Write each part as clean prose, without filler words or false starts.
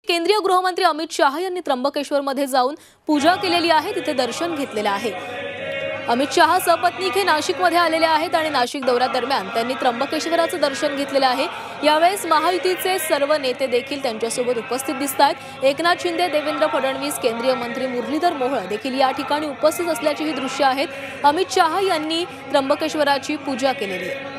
केंद्रीय गृहमंत्री अमित शाह यांनी त्र्यंबकेश्वरमध्ये जाऊन पूजा केलेली आहे, तिथे दर्शन घेतलेले आहे। अमित शाह सपत्नीक हे नाशिकमध्ये आलेले आहेत आणि नाशिक दौऱ्यादरम्यान त्यांनी त्र्यंबकेश्वराचं दर्शन घेतलेलं आहे। यावेळेस महायुतीचे सर्व नेते देखील त्यांच्यासोबत उपस्थित दिसतात। एकनाथ शिंदे, देवेंद्र फडणवीस, केंद्रीय मंत्री मुरलीधर मोहोळ देखील या ठिकाणी उपस्थित असल्याची ही दृश्य आहेत। अमित शाह यांनी त्र्यंबकेश्वराची पूजा केलेली आहे।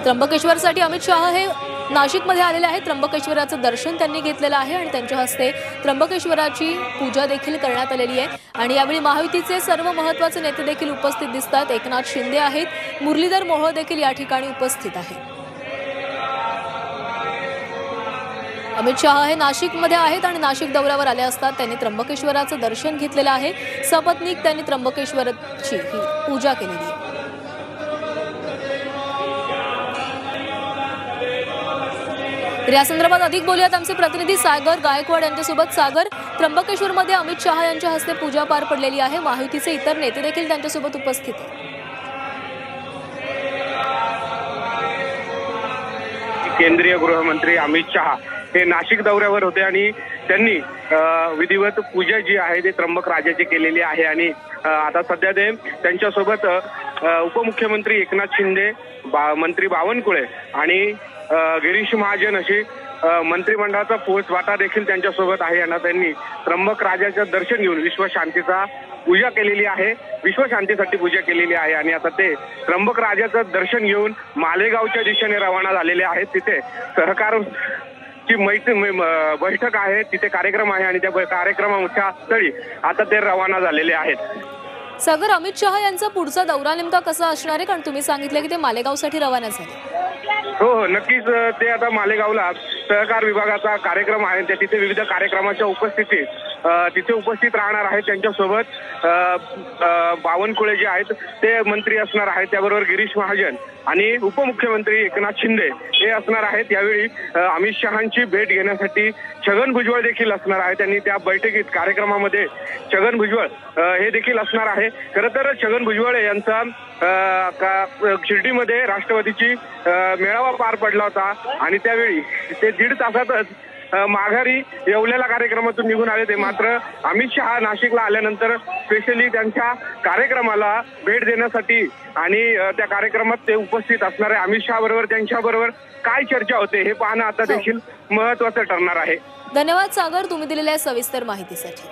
त्र्यंबकेश्वरसाठी अमित शाह हे नाशिकमध्ये आलेले आहेत। त्र्यंबकेश्वराचं दर्शन त्यांनी घेतलेलं आहे आणि त्यांच्या हस्ते त्र्यंबकेश्वराची पूजा देखील करण्यात आलेली आहे। आणि यावेळी महायुतीचे सर्व महत्त्वाचे नेते देखील उपस्थित दिसतात। एकनाथ शिंदे आहेत, मुरलीधर मोहोळ देखील या ठिकाणी उपस्थित आहेत। अमित शाह हे नाशिकमध्ये आहेत आणि नाशिक दौऱ्यावर आले असतात त्यांनी त्र्यंबकेश्वराचं दर्शन घेतलेलं आहे। सपत्नीक त्यांनी त्र्यंबकेश्वराची ही पूजा केलेली आहे। या संदर्भात अधिक बोलूयात आमचे प्रतिनिधी सागर गायकवाड यांच्यासोबत। सागर, त्र्यंबकेश्वरमध्ये अमित शाह यांच्या हस्ते पूजा पार पडलेली आहे, महायुतीचे इतर नेते देखील त्यांच्यासोबत उपस्थित आहेत। केंद्रीय गृहमंत्री अमित शाह हे नाशिक दौऱ्यावर होते आणि त्यांनी विधिवत पूजा जी आहे ते त्र्यंबक राजाची केलेली आहे। आणि आता सध्या ते त्यांच्यासोबत उपमुख्यमंत्री एकनाथ शिंदे, मंत्री बावनकुळे आणि गिरीश महाजन अशी मंत्रिमंडळाचा पोटवाटा देखील त्यांच्यासोबत आहे। आणि त्यांनी त्र्यंबक राजाचं दर्शन घेऊन विश्वशांतीचा पूजा केलेली आहे, विश्वशांतीसाठी पूजा केलेली आहे। आणि आता ते त्र्यंबक राजाचं दर्शन घेऊन मालेगावच्या दिशेने रवाना झालेले आहेत। तिथे सहकार ची बैठक आहे, तिथे कार्यक्रम आहे आणि त्या कार्यक्रमाच्या स्थळी आता ते रवाना झालेले आहेत। सागर, अमित शाह यांचा पुढचा दौरा नेमका कसा असणार आहे? कारण तुम्ही सांगितलं की ते मालेगावसाठी रवाना झाले। हो, नक्कीच ते आता मालेगावला सहकार विभागाचा कार्यक्रम आहे, तिथे विविध कार्यक्रमाच्या उपस्थितीत तिथे उपस्थित राहणार आहेत। त्यांच्यासोबत बावनकुळे जे आहेत ते मंत्री असणार आहेत, त्याबरोबर गिरीश महाजन आणि उपमुख्यमंत्री एकनाथ शिंदे हे असणार आहेत। यावेळी अमित शहांची भेट घेण्यासाठी छगन भुजबळ देखील असणार आहे। त्यांनी त्या बैठकीत कार्यक्रमामध्ये छगन भुजबळ हे देखील असणार आहे। खरं तर छगन भुजबळ यांचा शिर्डीमध्ये राष्ट्रवादीची मेळावा पार पडला होता आणि त्यावेळी ते 1.5 तासातच माघारी येवल्याला कार्यक्रमातून निघून आले ते। मात्र अमित शहा नाशिकला आल्यानंतर स्पेशली त्यांच्या कार्यक्रमाला भेट देण्यासाठी आणि त्या कार्यक्रमात ते उपस्थित असणार आहे। अमित शहा बरोबर त्यांच्याबरोबर काय चर्चा होते हे पाहणं आता देखील महत्त्वाचं ठरणार आहे। धन्यवाद सागर, तुम्ही दिलेल्या सविस्तर माहितीसाठी।